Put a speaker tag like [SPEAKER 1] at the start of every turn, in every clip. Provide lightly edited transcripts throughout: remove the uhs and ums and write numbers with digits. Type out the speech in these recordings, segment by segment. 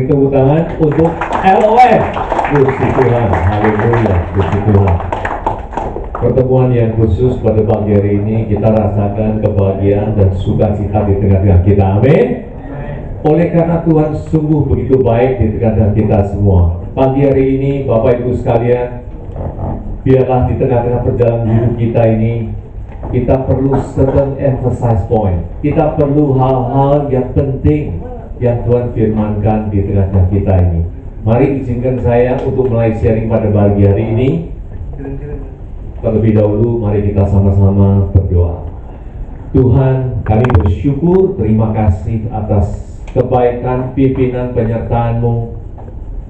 [SPEAKER 1] tepuk tangan untuk LOF. Puji Tuhan, haleluya, puji Tuhan. Pertemuan yang khusus pada pagi hari ini kita rasakan kebahagiaan dan sukacita di tengah-tengah kita. Amin. Oleh karena Tuhan sungguh begitu baik di tengah-tengah kita semua. Pagi hari ini Bapak Ibu sekalian, biarlah di tengah-tengah perjalanan hidup kita ini kita perlu certain emphasize point. Kita perlu hal-hal yang penting yang Tuhan firmankan di tengah-tengah kita ini. Mari izinkan saya untuk mulai sharing pada pagi hari ini. Terlebih dahulu mari kita sama-sama berdoa. Tuhan, kami bersyukur, terima kasih atas kebaikan, pimpinan, penyertaan-Mu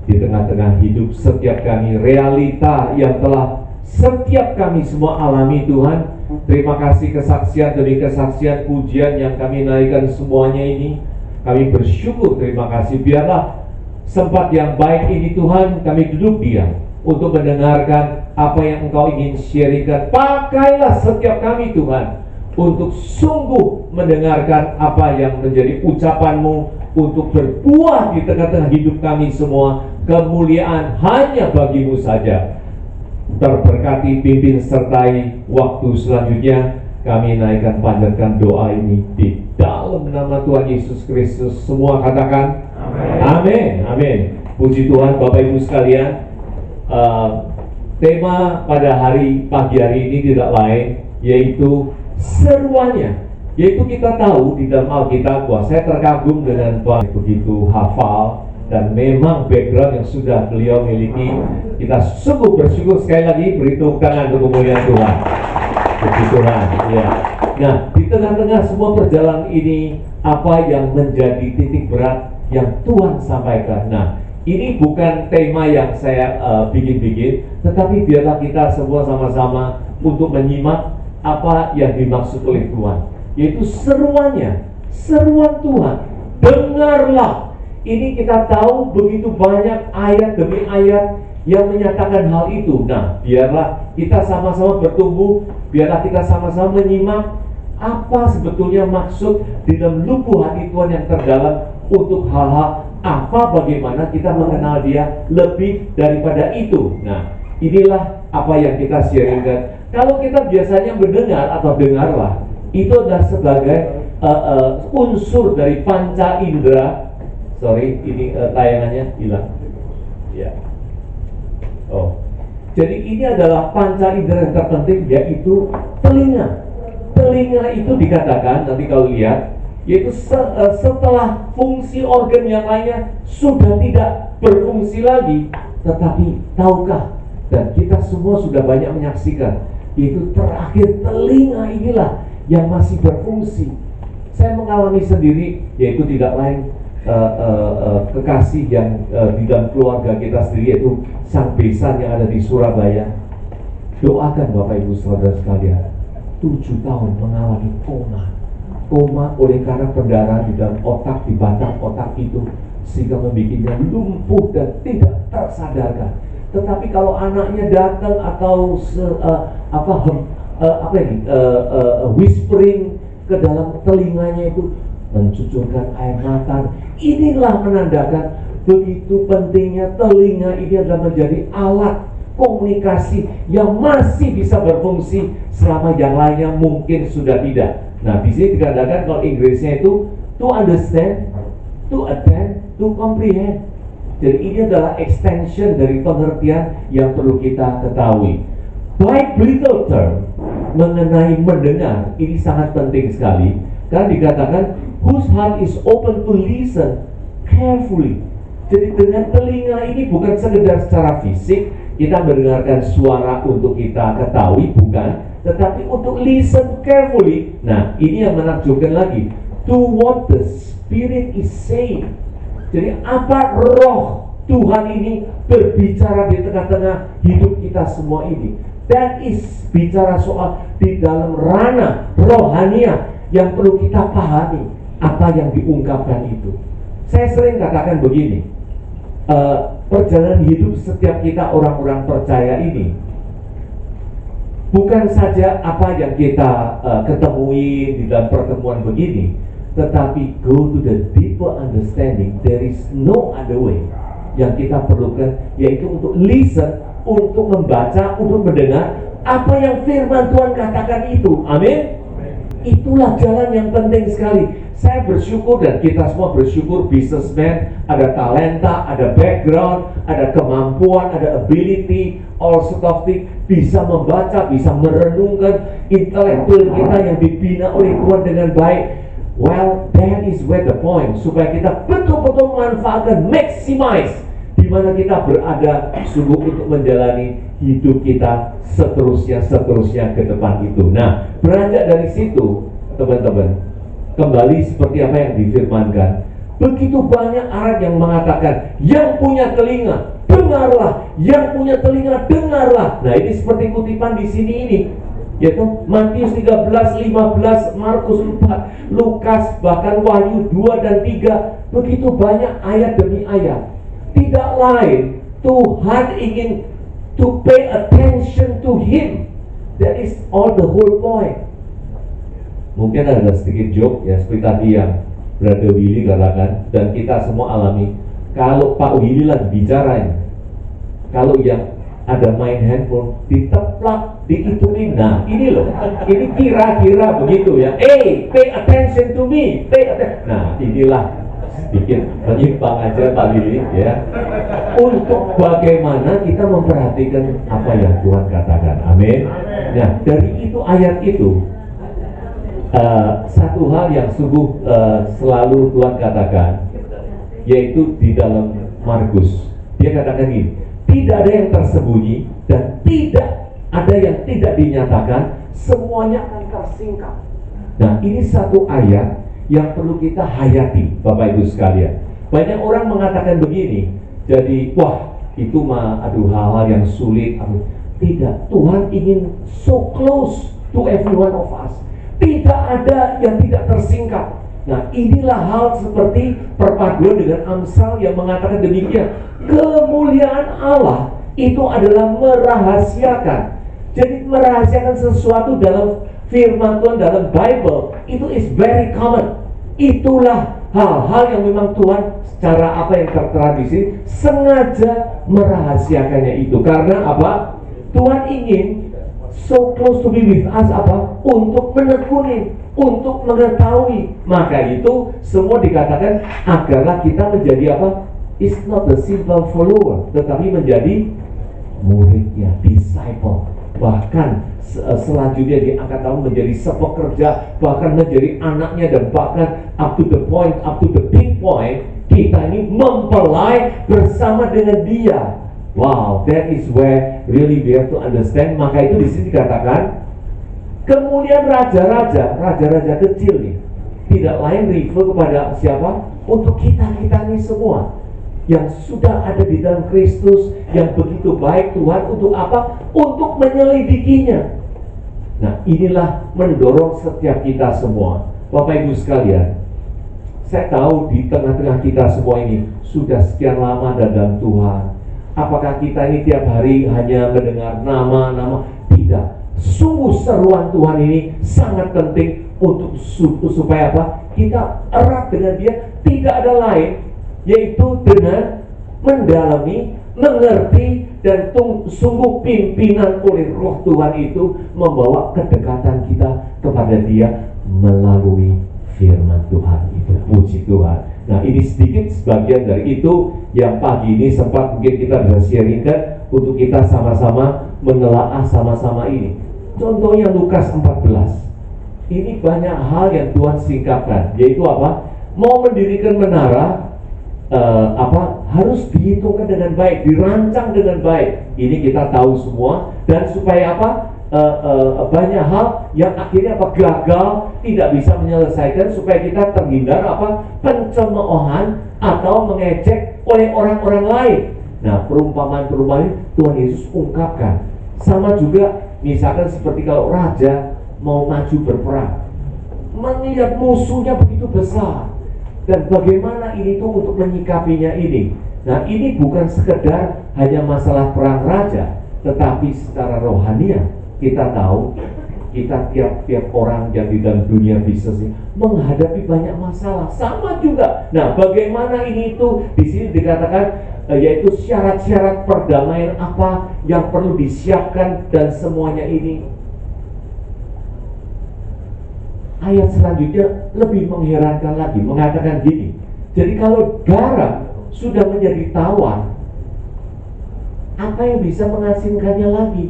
[SPEAKER 1] di tengah-tengah hidup setiap kami, realita yang telah setiap kami semua alami Tuhan. Terima kasih kesaksian demi kesaksian, pujian yang kami naikkan semuanya ini. Kami bersyukur, terima kasih. Biarlah sempat yang baik ini Tuhan, kami duduk diam untuk mendengarkan apa yang Engkau ingin sharingkan. Pakailah setiap kami Tuhan untuk sungguh mendengarkan apa yang menjadi ucapan-Mu, untuk berbuah di tengah-tengah hidup kami semua. Kemuliaan hanya bagi-Mu saja. Terberkati, pimpin, sertai waktu selanjutnya. Kami naikkan, panjatkan doa ini di dalam nama Tuhan Yesus Kristus. Semua katakan amin. Amin. Puji Tuhan Bapak Ibu sekalian. Tema pada pagi hari ini tidak lain yaitu seruannya. Yaitu kita tahu di dalam Alkitab, wah saya terkagum dengan Pak begitu hafal dan memang background yang sudah beliau miliki. Kita sungguh bersyukur. Sekali lagi beri tepuk tangan untuk kemuliaan Tuhan. Puji Tuhan. Ya. Nah, di tengah-tengah semua perjalanan ini, apa yang menjadi titik berat yang Tuhan sampaikan? Nah, ini bukan tema yang saya bikin-bikin, tetapi biarlah kita semua sama-sama untuk menyimak apa yang dimaksud oleh Tuhan, yaitu seruannya, seruan Tuhan. Dengarlah. Ini kita tahu begitu banyak ayat demi ayat yang menyatakan hal itu. Nah, biarlah kita sama-sama bertumbuh, biarlah kita sama-sama menyimak apa sebetulnya maksud di dalam lubuk hati Tuhan yang terdalam untuk hal-hal apa, bagaimana kita mengenal Dia lebih daripada itu. Nah, inilah apa yang kita sharingkan. Kalau kita biasanya mendengar atau dengarlah, itu adalah sebagai unsur dari panca indera. Sorry, ini tayangannya hilang. Ya. Oh, jadi ini adalah panca indera yang terpenting, yaitu telinga. Telinga itu dikatakan, nanti kalau lihat, yaitu setelah fungsi organ yang lainnya sudah tidak berfungsi lagi. Tetapi tahukah, dan kita semua sudah banyak menyaksikan, yaitu terakhir telinga inilah yang masih berfungsi. Saya mengalami sendiri, yaitu tidak lain kekasih yang di dalam keluarga kita sendiri, yaitu sang besan yang ada di Surabaya. Doakan Bapak Ibu Saudara sekalian, 7 tahun mengalami koma oleh karena pendarahan di dalam otak, di batang otak itu, sehingga membuatnya lumpuh dan tidak tersadarkan. Tetapi kalau anaknya datang atau whispering ke dalam telinganya itu, mencucurkan air mata, inilah menandakan begitu pentingnya telinga ini adalah menjadi alat komunikasi yang masih bisa berfungsi selama yang lainnya mungkin sudah tidak. Nah, di sini dikatakan kalau Inggrisnya itu to understand, to attend, to comprehend. Jadi ini adalah extension dari pengertian yang perlu kita ketahui. Biblical term mengenai mendengar ini sangat penting sekali, karena dikatakan whose heart is open to listen carefully. Jadi dengan telinga ini bukan sekedar secara fisik kita mendengarkan suara untuk kita ketahui, bukan, tetapi untuk listen carefully. Nah, ini yang menakjubkan lagi, to what the Spirit is saying. Jadi apa roh Tuhan ini berbicara di tengah-tengah hidup kita semua ini. That is bicara soal di dalam ranah rohania yang perlu kita pahami apa yang diungkapkan itu. Saya sering katakan begini, perjalanan hidup setiap kita orang-orang percaya ini bukan saja apa yang kita ketemui di dalam pertemuan begini, tetapi go to the deeper understanding. There is no other way. Yang kita perlukan yaitu untuk listen, untuk membaca, untuk mendengar apa yang firman Tuhan katakan itu. Amin. Itulah jalan yang penting sekali. Saya bersyukur dan kita semua bersyukur, businessman, ada talenta, ada background, ada kemampuan, ada ability, all sort of things, bisa membaca, bisa merenungkan, intelektual kita yang dibina oleh Tuhan dengan baik. Well, that is where the point, supaya kita betul-betul manfaatkan, maximize di mana kita berada sungguh untuk menjalani hidup kita seterusnya ke depan itu. Nah, beranjak dari situ, teman-teman, kembali seperti apa yang difirmankan, begitu banyak ayat yang mengatakan, yang punya telinga dengarlah, yang punya telinga dengarlah. Nah, ini seperti kutipan di sini ini, yaitu Matius 13, 15, Markus 4, Lukas, bahkan Wahyu 2 dan 3. Begitu banyak ayat demi ayat. Tidak lain, Tuhan ingin to pay attention to Him. That is all the whole point. Mungkin ada sedikit joke ya, seperti tadi yang Brother Willy katakan, dan kita semua alami. Kalau Pak Willy lagi bicara ini, kalau yang ada main handphone, diteplak, dihitungin. Nah, ini loh, ini kira-kira begitu ya. Pay attention to me, pay attention. Nah, inilah sedikit menyimpang aja Pak Willy ya, untuk bagaimana kita memperhatikan apa yang Tuhan katakan. Amin. Nah, dari itu ayat itu, satu hal yang sungguh selalu Tuhan katakan, yaitu di dalam Markus, dia katakan ini, tidak ada yang tersembunyi dan tidak ada yang tidak dinyatakan, semuanya akan tersingkap. Nah, ini satu ayat yang perlu kita hayati, Bapak Ibu sekalian. Banyak orang mengatakan begini, jadi wah itu mah aduh hal-hal yang sulit. Tidak, Tuhan ingin so close to every one of us. Tidak ada yang tidak tersingkap. Nah, inilah hal seperti perpaduan dengan Amsal yang mengatakan demikian. Kemuliaan Allah itu adalah merahasiakan. Jadi merahasiakan sesuatu dalam firman Tuhan, dalam Bible, itu is very common. Itulah hal-hal yang memang Tuhan secara apa yang tertera di sini sengaja merahasiakannya itu. Karena apa? Tuhan ingin so close to be with us apa? Untuk menekuni, untuk mengetahui. Maka itu semua dikatakan agarlah kita menjadi apa? It's not the simple follower, tetapi menjadi muridnya, disciple. Bahkan selanjutnya diangkat tahun menjadi sepekerja, bahkan menjadi anaknya, dan bahkan up to the point, up to the big point, kita ini mempelai bersama dengan dia. Wow, that is where really we have to understand. Maka itu di sini dikatakan kemuliaan raja-raja kecil nih, tidak lain refer kepada siapa? Untuk kita ini semua yang sudah ada di dalam Kristus, yang begitu baik Tuhan untuk apa? Untuk menyelidikinya. Nah, inilah mendorong setiap kita semua. Bapak Ibu sekalian, saya tahu di tengah-tengah kita semua ini sudah sekian lama dalam Tuhan. Apakah kita ini tiap hari hanya mendengar nama-nama? Tidak. Sungguh seruan Tuhan ini sangat penting untuk supaya apa? Kita erat dengan Dia. Tidak ada lain, yaitu dengan mendalami, mengerti, dan sungguh pimpinan oleh Roh Tuhan itu membawa kedekatan kita kepada Dia melalui firman Tuhan itu. Puji Tuhan. Nah, ini sedikit sebagian dari itu yang pagi ini sempat mungkin kita bisa sharingkan untuk kita sama-sama menelaah sama-sama ini. Contohnya Lukas 14. Ini banyak hal yang Tuhan singkapkan, yaitu apa? Mau mendirikan menara, harus dihitungkan dengan baik, dirancang dengan baik. Ini kita tahu semua. Dan supaya apa? Banyak hal yang akhirnya gagal, tidak bisa menyelesaikan, supaya kita terhindar pencemoohan atau mengejek oleh orang-orang lain. Nah, perumpamaan-perumpamaan ini Tuhan Yesus ungkapkan. Sama juga misalkan seperti kalau raja mau maju berperang, melihat musuhnya begitu besar, dan bagaimana ini tuh untuk menyikapinya ini. Nah, ini bukan sekedar hanya masalah perang raja, tetapi secara rohania kita tahu kita tiap-tiap orang yang di dalam dunia bisnis ini menghadapi banyak masalah, sama juga. Nah, bagaimana ini itu di sini dikatakan yaitu syarat-syarat perdamaian apa yang perlu disiapkan dan semuanya ini. Ayat selanjutnya lebih mengherankan lagi, mengatakan gini. Jadi kalau garam sudah menjadi tawar, apa yang bisa mengasinkannya lagi?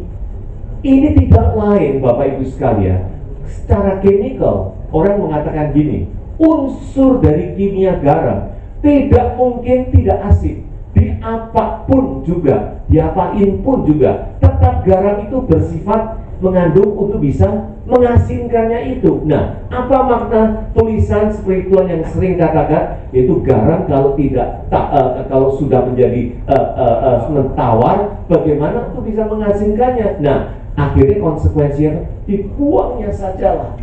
[SPEAKER 1] Ini tidak lain, Bapak Ibu sekalian, secara kimikal orang mengatakan gini, unsur dari kimia garam tidak mungkin tidak asin. Di apapun juga, diapain pun juga, tetap garam itu bersifat mengandung untuk bisa mengasinkannya itu. Nah, apa makna tulisan spiritual yang sering katakan, yaitu garam kalau tidak kalau sudah menjadi tawar, bagaimana untuk bisa mengasinkannya? Nah, akhirnya konsekuensinya dibuangnya sajalah.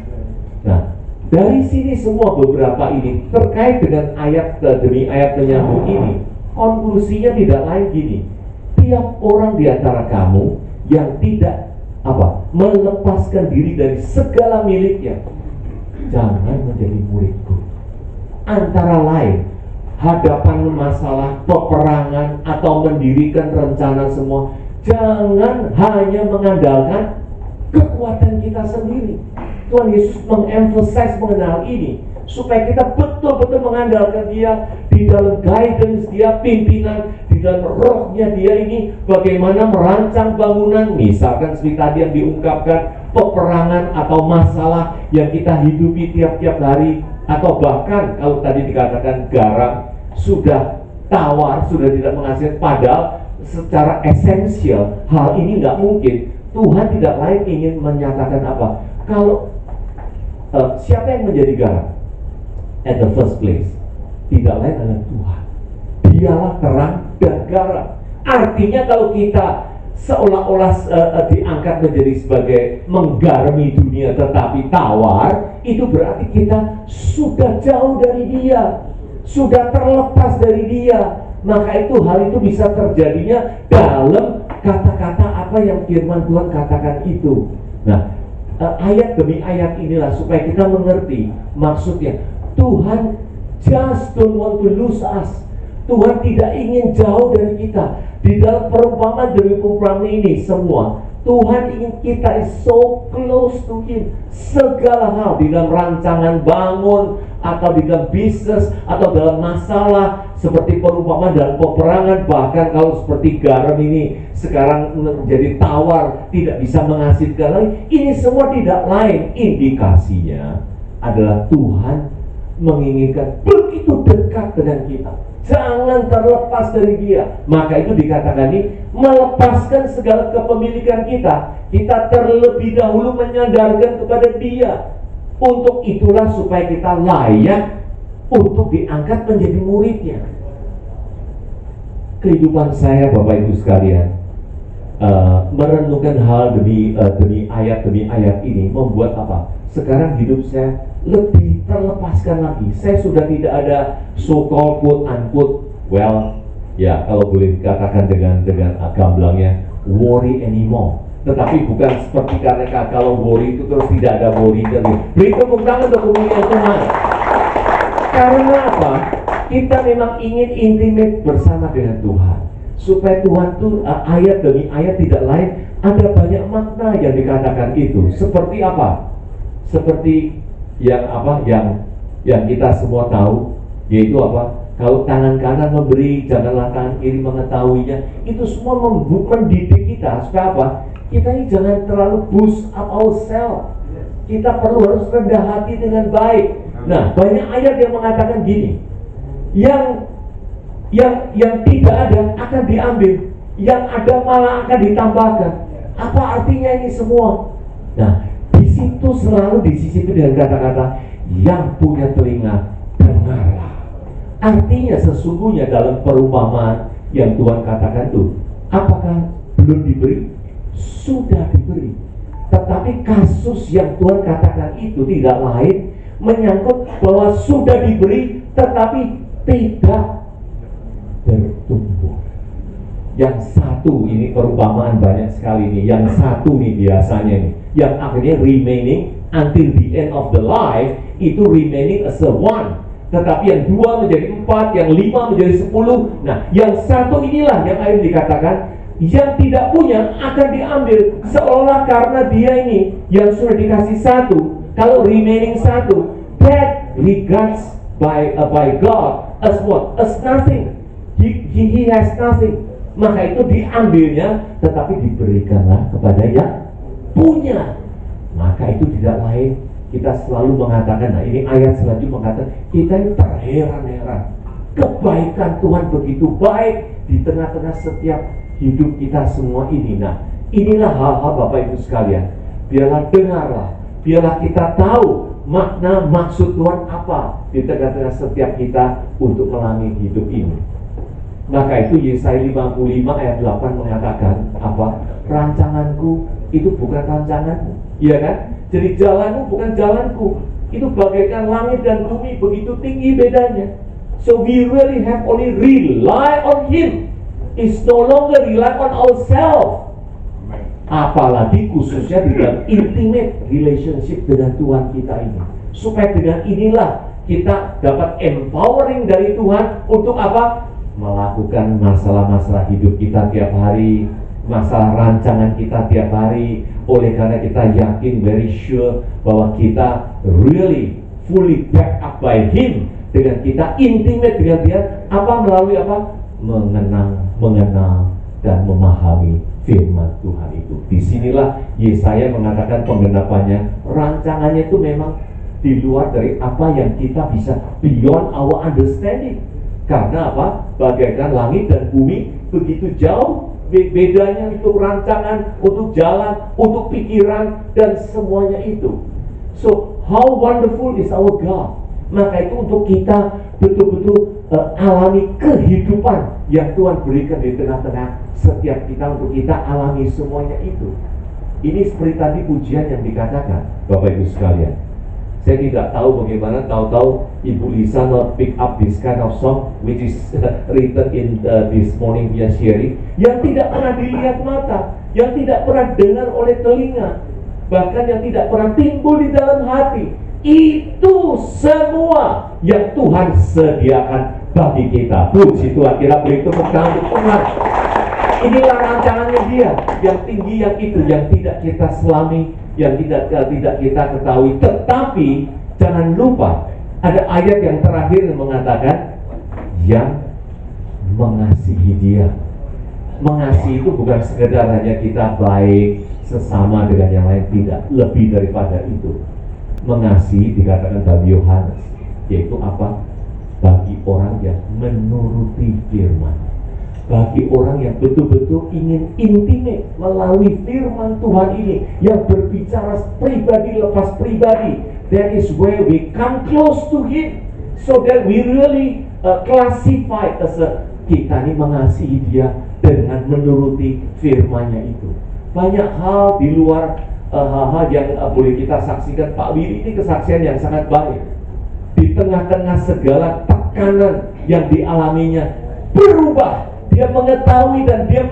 [SPEAKER 1] Nah, dari sini semua beberapa ini terkait dengan ayat demi ayat penyambung ini, konklusinya tidak lain gini. Tiap orang di antara kamu yang tidak melepaskan diri dari segala miliknya, jangan menjadi muridku. Antara lain, hadapan masalah, peperangan, atau mendirikan rencana semua, jangan hanya mengandalkan kekuatan kita sendiri. Tuhan Yesus mengemphasize mengenal ini, supaya kita betul-betul mengandalkan Dia di dalam guidance Dia, pimpinan di dalam rohnya Dia ini, bagaimana merancang bangunan, misalkan seperti tadi yang diungkapkan, peperangan atau masalah yang kita hidupi tiap-tiap hari, atau bahkan kalau tadi dikatakan garam sudah tawar, sudah tidak menghasilkan, padahal secara esensial hal ini nggak mungkin. Tuhan tidak lain ingin menyatakan apa? Kalau siapa yang menjadi garam? At the first place, tidak lain adalah Tuhan. Dialah terang dan garam. Artinya kalau kita seolah-olah diangkat menjadi sebagai menggarami dunia tetapi tawar, itu berarti kita sudah jauh dari Dia, sudah terlepas dari Dia. Maka itu hal itu bisa terjadinya dalam kata-kata apa yang firman Tuhan katakan itu. Nah, ayat demi ayat inilah supaya kita mengerti maksudnya. Tuhan just don't want to lose us. Tuhan tidak ingin jauh dari kita. Di dalam perumpamaan demi perumpamaan ini semua, Tuhan ingin kita is so close to Him. Segala hal di dalam rancangan bangun, atau di dalam bisnis, atau dalam masalah seperti perumpamaan dalam peperangan, bahkan kalau seperti garam ini sekarang menjadi tawar, tidak bisa menghasilkan lagi. Ini semua tidak lain, indikasinya adalah Tuhan menginginkan begitu dekat dengan kita. Jangan terlepas dari Dia. Maka itu dikatakan ini melepaskan segala kepemilikan kita. Kita terlebih dahulu menyandarkan kepada Dia. Untuk itulah supaya kita layak untuk diangkat menjadi muridnya. Kehidupan saya, Bapak Ibu sekalian, merenungkan hal demi ayat ini membuat apa? Sekarang hidup saya lebih terlepaskan lagi. Saya sudah tidak ada so-called quote-unquote, well, ya kalau boleh dikatakan dengan gamblangnya, worry anymore. Tetapi bukan seperti karena kalau worry itu terus tidak ada worry. Beri tepuk tangan untuk kemuliaan Tuhan. Karena apa? Kita memang ingin intimate bersama dengan Tuhan, supaya Tuhan tuh ayat demi ayat tidak lain, ada banyak makna yang dikatakan itu. Seperti apa? Seperti yang kita semua tahu, yaitu apa? Kalau tangan kanan memberi, janganlah tangan kiri mengetahuinya. Itu semua mendidik kita supaya apa? Kita ini jangan terlalu boost up ourselves. Kita harus rendah hati dengan baik. Nah, banyak ayat yang mengatakan gini, yang tidak ada akan diambil, yang ada malah akan ditambahkan. Apa artinya ini semua? Nah, di situ selalu disisipi dengan kata-kata yang punya telinga dengarlah. Artinya sesungguhnya dalam perumpamaan yang Tuhan katakan itu, apakah belum diberi? Sudah diberi. Tetapi kasus yang Tuhan katakan itu tidak lain, menyangkut bahwa sudah diberi tetapi tidak bertumbuh. Yang satu ini perumpamaan banyak sekali nih. Yang satu nih biasanya nih, yang akhirnya remaining until the end of the life, itu remaining as a one. Tetapi yang 2 menjadi 4, yang 5 menjadi 10. Nah, yang 1 inilah yang akhirnya dikatakan yang tidak punya akan diambil, seolah karena dia ini yang sudah dikasih 1, kalau remaining 1, that regards by God as what? As nothing. He has nothing. Maka itu diambilnya, tetapi diberikanlah kepada yang punya. Maka itu tidak lain, kita selalu mengatakan, nah ini ayat selanjutnya mengatakan, kita ini terheran-heran. Kebaikan Tuhan begitu baik di tengah-tengah setiap hidup kita semua ini. Nah, inilah hal-hal Bapak Ibu sekalian. Biarlah dengarlah, biarlah kita tahu makna maksud Tuhan apa di tengah-tengah setiap kita untuk mengalami hidup ini. Maka itu Yesaya 55 ayat 8 mengatakan apa? Rancanganku itu bukan rancanganmu, iya kan? Jadi jalanmu bukan jalanku. Itu bagaikan langit dan bumi, begitu tinggi bedanya. So we really have only rely on Him. It's no longer rely on ourselves. Apalagi khususnya di dalam intimate relationship dengan Tuhan kita ini. Supaya dengan inilah kita dapat empowering dari Tuhan untuk apa? Melakukan masalah-masalah hidup kita tiap hari, masalah rancangan kita tiap hari. Oleh karena kita yakin, very sure bahwa kita really fully back up by Him. Dengan kita intimate dengan Dia, apa melalui apa? Mengenal dan memahami firman Tuhan itu. Disinilah Yesaya mengatakan penggenapannya, rancangannya itu memang di luar dari apa yang kita bisa, beyond our understanding. Karena apa? Bagaikan langit dan bumi begitu jauh bedanya untuk rancangan, untuk jalan, untuk pikiran, dan semuanya itu. So, how wonderful is our God. Maka itu untuk kita betul-betul alami kehidupan yang Tuhan berikan di tengah-tengah setiap kita, untuk kita alami semuanya itu. Ini seperti tadi pujian yang dikatakan, Bapak Ibu sekalian. Saya tidak tahu bagaimana, tahu-tahu Ibu Lisa not pick up this kind of song which is written in this morning via sharing, yang tidak pernah dilihat mata, yang tidak pernah dengar oleh telinga, bahkan yang tidak pernah timbul di dalam hati. Itu semua yang Tuhan sediakan bagi kita. Puji Tuhan, kita beri tepuk tangan untuk Tuhan. Inilah rancangannya Dia, yang tinggi, yang itu, yang tidak kita selami, yang tidak kita ketahui. Tetapi jangan lupa, ada ayat yang terakhir yang mengatakan yang mengasihi Dia. Mengasihi itu bukan sekedar hanya kita baik sesama dengan yang lain, tidak, lebih daripada itu. Mengasihi dikatakan dalam Yohanes, yaitu apa? Bagi orang yang menuruti firman, bagi orang yang betul-betul ingin intimate melalui firman Tuhan ini, yang berbicara pribadi lepas pribadi. That is where we come close to Him, so that we really classify as kita ini mengasihi Dia dengan menuruti firman-Nya itu. Banyak hal di luar hal-hal yang boleh kita saksikan. Pak Willy ini kesaksian yang sangat baik. Di tengah-tengah segala tekanan yang dialaminya, berubah. Dia mengetahui dan dia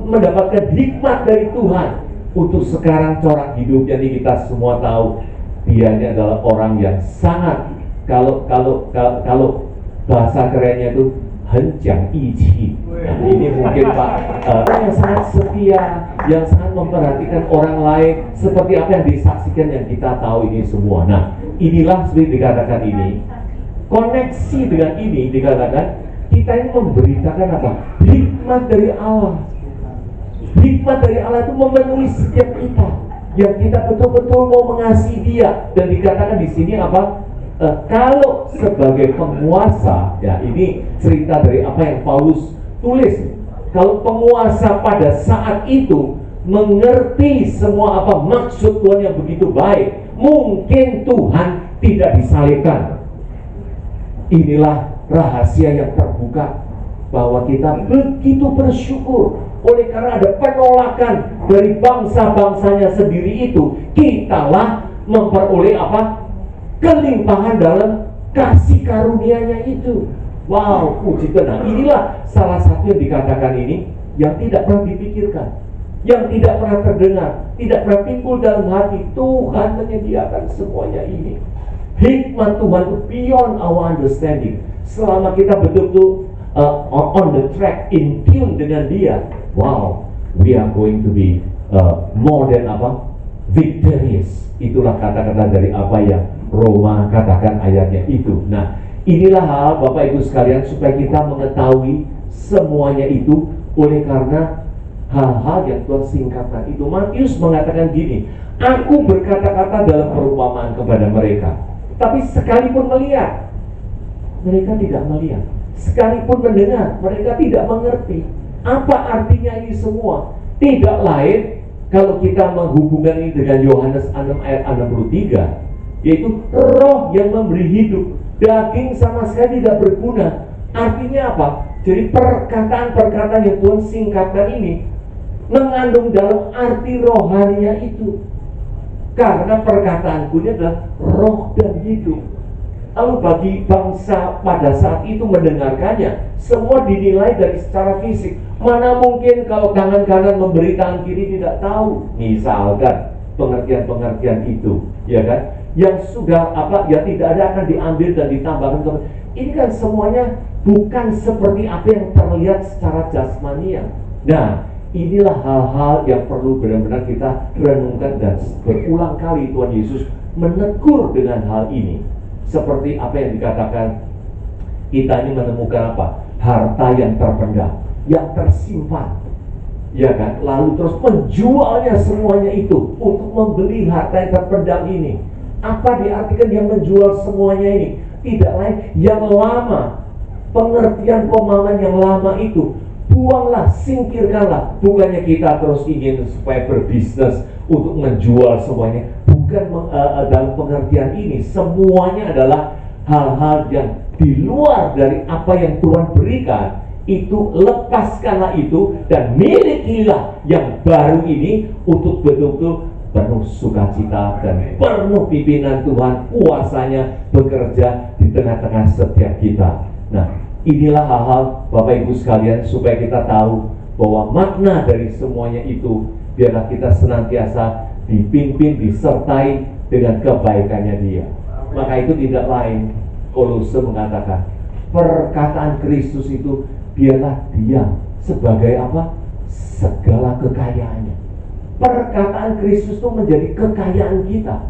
[SPEAKER 1] mendapatkan hikmat dari Tuhan untuk sekarang corak hidupnya. Ini kita semua tahu, dia ini adalah orang yang sangat, kalau bahasa kerennya itu hencang ichi. Nah, ini mungkin Pak orang yang sangat setia, yang sangat memperhatikan orang lain, seperti apa yang disaksikan, yang kita tahu ini semua. Nah, inilah seperti dikatakan ini, koneksi dengan ini dikatakan kita ini memberitakan apa? Hikmat dari Allah. Hikmat dari Allah itu memenuhi setiap kita, yang kita betul-betul mau mengasihi Dia. Dan dikatakan di sini apa? Kalau sebagai penguasa, ya ini cerita dari apa yang Paulus tulis. Kalau penguasa pada saat itu mengerti semua apa maksud Tuhan yang begitu baik, mungkin Tuhan tidak disalibkan. Inilah rahasia yang terbuka, bahwa kita begitu bersyukur oleh karena ada penolakan dari bangsa-bangsanya sendiri itu, kitalah memperoleh apa? Kelimpahan dalam kasih karunia-Nya itu. Wow, puji Tuhan. Nah, inilah salah satu yang dikatakan ini yang tidak pernah dipikirkan. yang tidak pernah terdengar, tidak pernah timbul dalam hati. Tuhan menyediakan semuanya ini. Hikmat Tuhan itu beyond our understanding. Selama kita betul-betul on the track, in tune dengan Dia, wow, we are going to be more than victorious. Itulah kata-kata dari apa yang Roma katakan ayatnya itu. Nah, inilah hal Bapak Ibu sekalian, supaya kita mengetahui semuanya itu oleh karena hal-hal yang Tuhan singkatkan itu. Matius mengatakan gini, aku berkata-kata dalam perumpamaan kepada mereka, tapi sekalipun melihat, mereka tidak melihat. Sekalipun mendengar, mereka tidak mengerti. Apa artinya ini semua? Tidak lain, kalau kita menghubungkan ini dengan Yohanes 6 ayat 63, yaitu roh yang memberi hidup, daging sama sekali tidak berguna. Artinya apa? Jadi perkataan-perkataan yang Tuhan singkatkan ini mengandung dalam arti rohaninya itu. Karena perkataanku ini adalah roh dan hidup. Lalu bagi bangsa pada saat itu mendengarkannya, semua dinilai dari secara fisik. Mana mungkin kalau tangan kanan memberi tangan kiri tidak tahu. Misalkan pengertian-pengertian itu, ya kan? Yang sudah ya tidak ada akan diambil dan ditambahkan. Ini kan semuanya bukan seperti apa yang terlihat secara jasmania. Nah, inilah hal-hal yang perlu benar-benar kita renungkan, dan berulang kali Tuhan Yesus menegur dengan hal ini. Seperti apa yang dikatakan, kita ini menemukan apa? Harta yang terpendam, yang tersimpan, ya kan? Lalu terus menjualnya semuanya itu untuk membeli harta yang terpendam ini. Apa diartikan yang menjual semuanya ini? Tidak lain, yang lama, pengertian pemahaman yang lama itu buanglah, singkirkanlah. Bukannya kita terus ingin supaya berbisnis untuk menjual semuanya. Bukan dalam pengertian ini. Semuanya adalah hal-hal yang di luar dari apa yang Tuhan berikan. Itu lepaskanlah itu dan milikilah yang baru ini untuk betul-betul penuh sukacita dan penuh pimpinan Tuhan, kuasanya bekerja di tengah-tengah setiap kita. Nah, inilah hal-hal Bapak Ibu sekalian, supaya kita tahu bahwa makna dari semuanya itu, biarlah kita senantiasa dipimpin, disertai dengan kebaikannya Dia. Maka itu tidak lain, Kolose mengatakan, perkataan Kristus itu biarlah Dia sebagai apa? Segala kekayaannya. Perkataan Kristus itu menjadi kekayaan kita.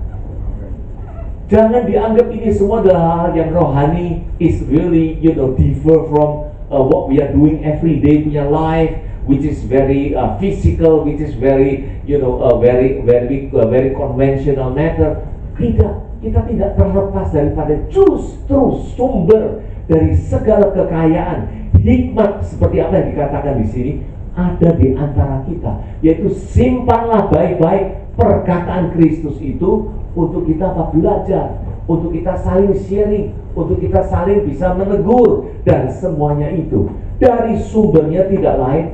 [SPEAKER 1] Jangan dianggap ini semua adalah hal yang rohani, is really, differ from what we are doing every day punya life, which is very physical, which is very, very conventional matter. Tidak, kita tidak terlepas daripada justru sumber dari segala kekayaan, hikmat seperti apa yang dikatakan di sini ada di antara kita, yaitu simpanlah baik-baik perkataan Kristus itu untuk kita belajar, untuk kita saling sharing, untuk kita saling bisa menegur, dan semuanya itu dari sumbernya tidak lain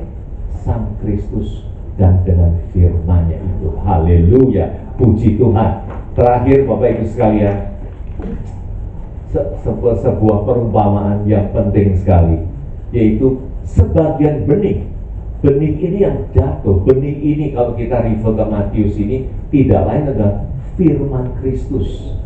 [SPEAKER 1] Sang Kristus dan dengan firman-Nya itu. Haleluya, puji Tuhan. Terakhir Bapak Ibu sekalian, sebuah perumpamaan yang penting sekali, yaitu sebagian benih. Benih ini yang jatuh, benih ini kalau kita refer ke Matius ini tidak lain adalah firman Kristus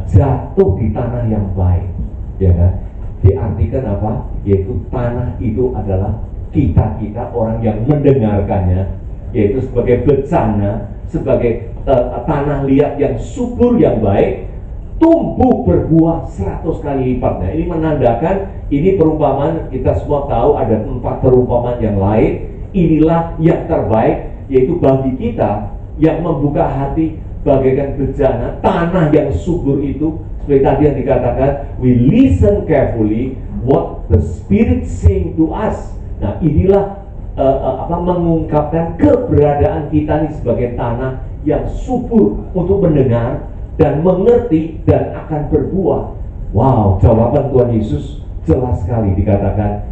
[SPEAKER 1] jatuh di tanah yang baik, ya kan? Diartikan apa? Yaitu tanah itu adalah kita orang yang mendengarkannya, yaitu sebagai bencana, sebagai tanah liat yang subur yang baik, tumbuh berbuah 100 kali lipat. Nah, ini menandakan, ini perumpamaan, kita semua tahu ada 4 perumpamaan yang lain. Inilah yang terbaik, yaitu bagi kita yang membuka hati bagaikan bejana, tanah yang subur itu. Seperti tadi yang dikatakan, we listen carefully what the Spirit saying to us. Nah, inilah mengungkapkan keberadaan kita ini sebagai tanah yang subur untuk mendengar dan mengerti dan akan berbuah. Wow, jawaban Tuhan Yesus jelas sekali, dikatakan,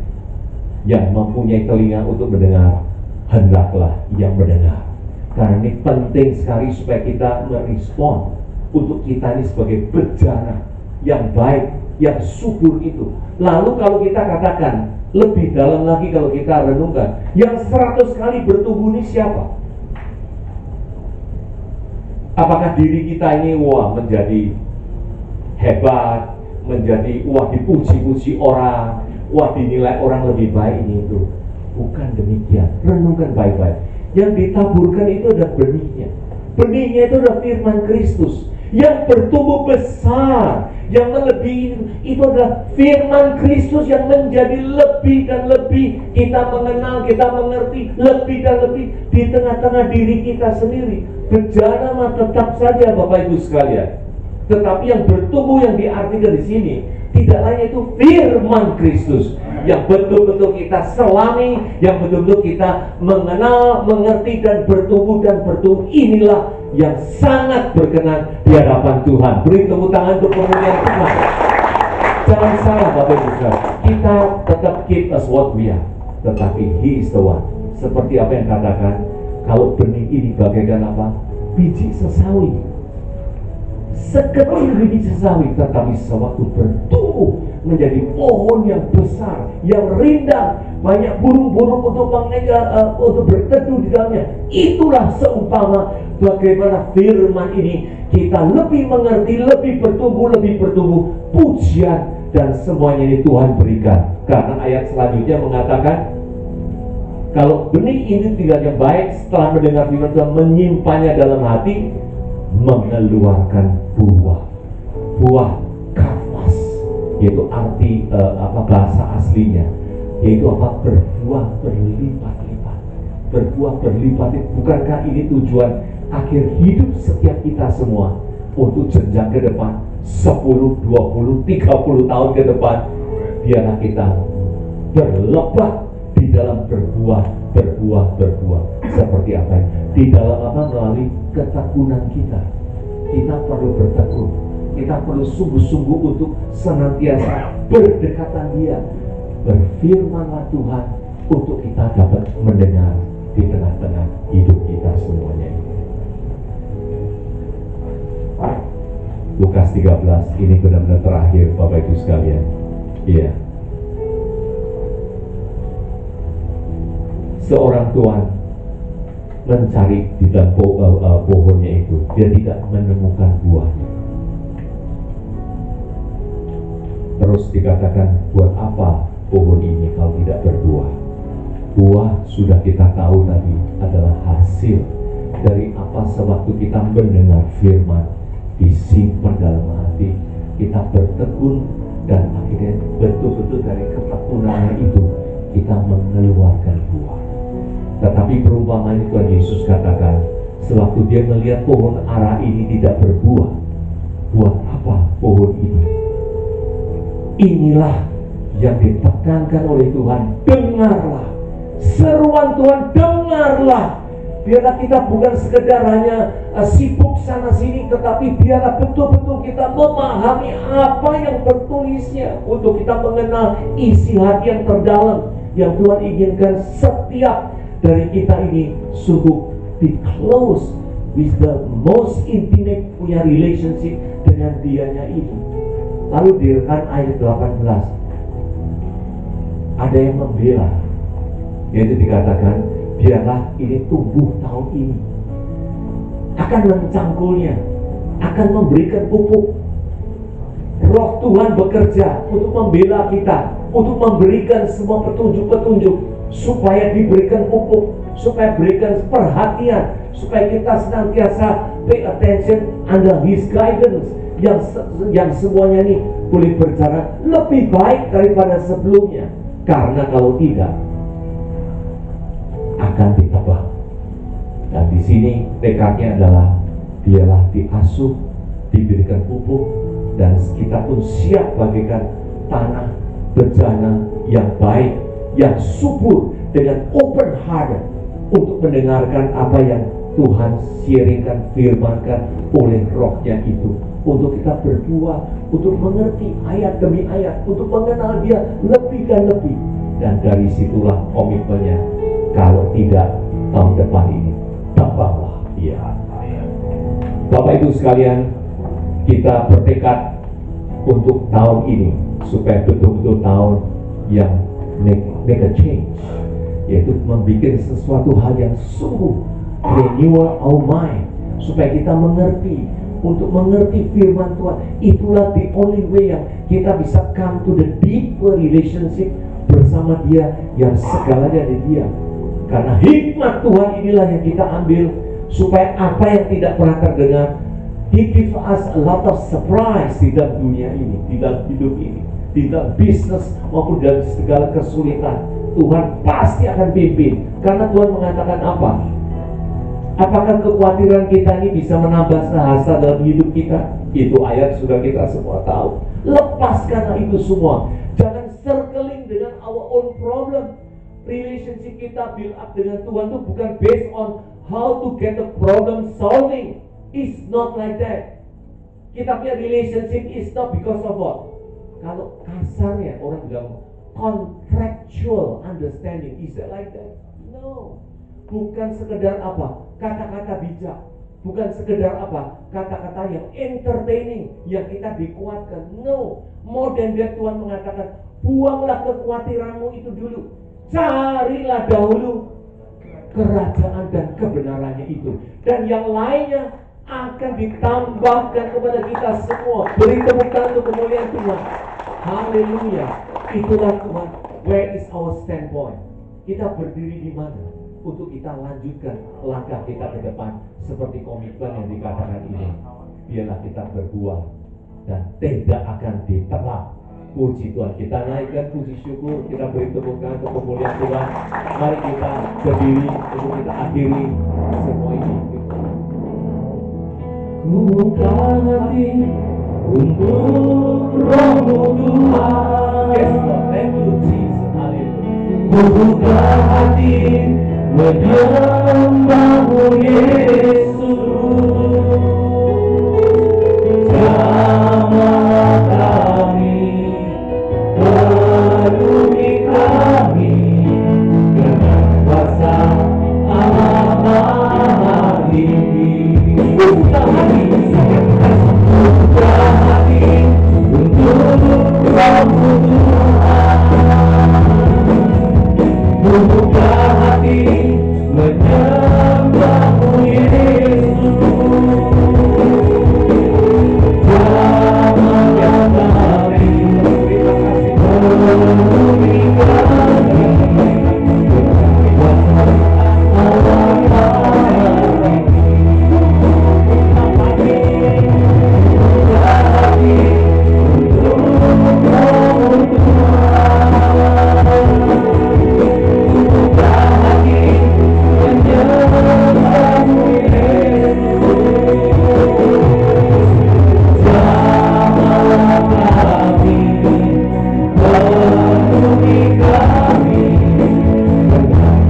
[SPEAKER 1] yang mempunyai telinga untuk mendengar, hendaklah yang mendengar. Karena ini penting sekali supaya kita merespon untuk kita ini sebagai bejana yang baik, yang subur itu. Lalu kalau kita katakan lebih dalam lagi, kalau kita renungkan, yang 100 kali bertumbuh ini siapa? Apakah diri kita ini menjadi hebat, menjadi dipuji-puji orang, dinilai orang lebih baik ini itu? Bukan demikian. Renungkan baik-baik. Yang ditaburkan itu adalah benihnya. Benihnya itu adalah firman Kristus yang bertumbuh besar, yang melebihi. Itu adalah firman Kristus yang menjadi lebih dan lebih. Kita mengenal, kita mengerti lebih dan lebih di tengah-tengah diri kita sendiri. Bejana mah tetap saja Bapak Ibu sekalian. Tetapi yang bertumbuh yang diartikan di sini tidak lain itu firman Kristus yang betul-betul kita selami, yang betul-betul kita mengenal, mengerti dan bertumbuh dan bertumbuh. Inilah yang sangat berkenan di hadapan Tuhan. Beri tepuk tangan untuk kemuliaan Tuhan. Jangan salah Bapak Ibu sekalian, kita tetap keep us what we are, tetapi He is the one. Seperti apa yang katakan, kalau benih ini bagaikan apa? Biji sesawi. Sekecil biji sesawi, tetapi sewaktu bertumbuh menjadi pohon yang besar, yang rindang, banyak burung-burung untuk berteduh di dalamnya. Itulah seumpama bagaimana firman ini kita lebih mengerti, lebih bertumbuh, pujian dan semuanya ini Tuhan berikan. Karena ayat selanjutnya mengatakan, kalau benih ini tidak yang baik, setelah mendengar firman Tuhan menyimpannya dalam hati, mengeluarkan buah kafas, yaitu arti bahasa aslinya, yaitu berbuah berlipat. Bukankah ini tujuan akhir hidup setiap kita semua untuk jenjang ke depan 10, 20, 30 tahun ke depan? Biarlah kita berlebat di dalam berbuah. Seperti apa? Di dalam melalui ketekunan kita. Kita perlu bertekun. Kita perlu sungguh-sungguh untuk senantiasa berdekatan Dia. Berfirmanlah Tuhan untuk kita dapat mendengar di tengah-tengah hidup kita semuanya ini. Lukas 13 ini benar-benar terakhir Bapak Ibu sekalian. Iya. Seorang tuan mencari di dalam pohonnya itu, dia tidak menemukan buahnya. Terus dikatakan, buat apa pohon ini kalau tidak berbuah? Buah sudah kita tahu tadi adalah hasil dari apa sewaktu kita mendengar firman, disimpan dalam hati, kita bertekun, dan akhirnya betul-betul dari ketekunan itu kita mengeluarkan buah. Tetapi perumpamaan Tuhan Yesus katakan, sewaktu dia melihat pohon ara ini tidak berbuah, buat apa pohon ini? Inilah yang ditekankan oleh Tuhan. Dengarlah seruan Tuhan, dengarlah. Biarlah kita bukan sekedar hanya sibuk sana sini, tetapi biarlah betul-betul kita memahami apa yang tertulisnya, untuk kita mengenal isi hati yang terdalam yang Tuhan inginkan setiap dari kita ini sungguh be close with the most intimate, punya relationship dengan Dianya itu. Lalu di rekan ayat 18 ada yang membela, yaitu dikatakan, biarlah ini tumbuh tahun ini, akan mencangkulnya, akan memberikan pupuk. Roh Tuhan bekerja untuk membela kita, untuk memberikan semua petunjuk-petunjuk, supaya diberikan pupuk, supaya berikan perhatian, supaya kita senantiasa pay attention under His guidance, yang semuanya ini boleh berjalan lebih baik daripada sebelumnya. Karena kalau tidak, akan ditebang. Dan di sini tekadnya adalah biarlah diasuh, diberikan pupuk, dan kita pun siap bagaikan tanah bejana yang baik, yang subur, dengan open heart untuk mendengarkan apa yang Tuhan sharingkan, firmankan oleh Roh-Nya itu, untuk kita berbuah, untuk mengerti ayat demi ayat, untuk mengenal Dia lebih dan lebih. Dan dari situlah komitmennya, kalau tidak tahun depan ini tebanglah Dia. Bapak Ibu sekalian, kita bertekad untuk tahun ini, supaya betul-betul tahun yang make a change, yaitu membuat sesuatu hal yang sungguh renewal our mind, supaya kita mengerti, untuk mengerti firman Tuhan. Itulah the only way yang kita bisa come to the deeper relationship bersama Dia, yang segalanya di Dia. Karena hikmat Tuhan inilah yang kita ambil, supaya apa yang tidak pernah terdengar, He give us a lot of surprise di dalam dunia ini, di dalam hidup ini, di dalam bisnis maupun dalam segala kesulitan. Tuhan pasti akan pimpin. Karena Tuhan mengatakan apa? Apakah kekhawatiran kita ini bisa menambah bahasa dalam hidup kita? Itu ayat sudah kita semua tahu. Lepaskanlah itu semua. Jangan circling dengan our own problem. Relationship kita build up dengan Tuhan itu bukan based on how to get the problem solving. It's not like that. Kita punya relationship is not because of what? Kalau kasarnya orang bilang contractual understanding, is that like that? No. Bukan sekedar apa? Kata-kata bijak. Bukan sekedar apa? Kata-kata yang entertaining, yang kita dikuatkan. No. More than that, Tuhan mengatakan, buanglah kekhawatiranmu itu dulu. Carilah dahulu kerajaan dan kebenarannya itu. Dan yang lainnya akan ditambahkan kepada kita semua. Beri tepuk tangan untuk kemuliaan Tuhan. Haleluya. Itulah Tuhan. Where is our standpoint? Kita berdiri di mana untuk kita lanjutkan langkah kita ke depan, seperti komitmen yang dikatakan ini. Biarlah kita berbuah dan tidak akan diterap. Puji Tuhan, kita naikkan puji syukur, kita beri tepuk tangan untuk kemuliaan Tuhan. Mari kita berdiri untuk kita akhiri semua ini. Ku buka hati untuk Roh-Mu Tuhan. Yes, Lord, thank you Jesus, haleluya. Ku buka hati menyembah-Mu Yesus. Jamah kami, penuhi kami dengan kuasa Allah Maha Tinggi. Buka hati, buka hati untuk Roh-Mu Tuhan. Buka hati menyembah-Mu Yesus. Jamah kami, penuhi kami dengan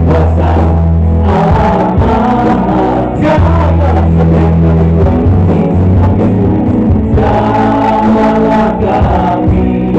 [SPEAKER 1] kuasa Allah Maha Tinggi.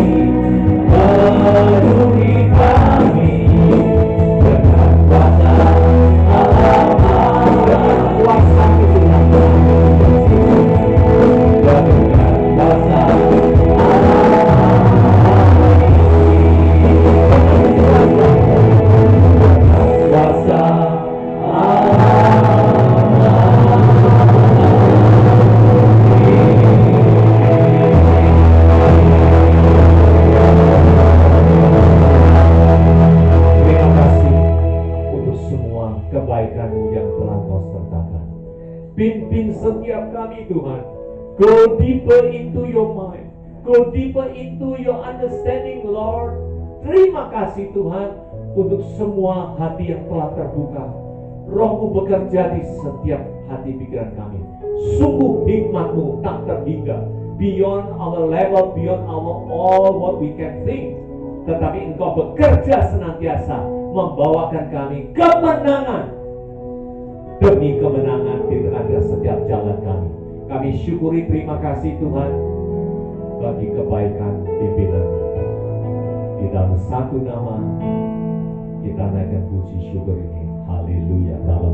[SPEAKER 1] Pimpin setiap kami Tuhan. Go deeper into your mind. Go deeper into your understanding, Lord. Terima kasih Tuhan untuk semua hati yang telah terbuka. Roh-Mu bekerja di setiap hati pikiran kami. Sungguh hikmat-Mu tak terhingga. Beyond our level, beyond our all what we can think. Tetapi Engkau bekerja senantiasa membawakan kami kemenangan demi kemenangan di tengah setiap jalan kami. Kami syukuri, terima kasih Tuhan bagi kebaikan pimpinan. Di dalam satu nama kita naikkan puji syukur ini. Haleluya. Dalam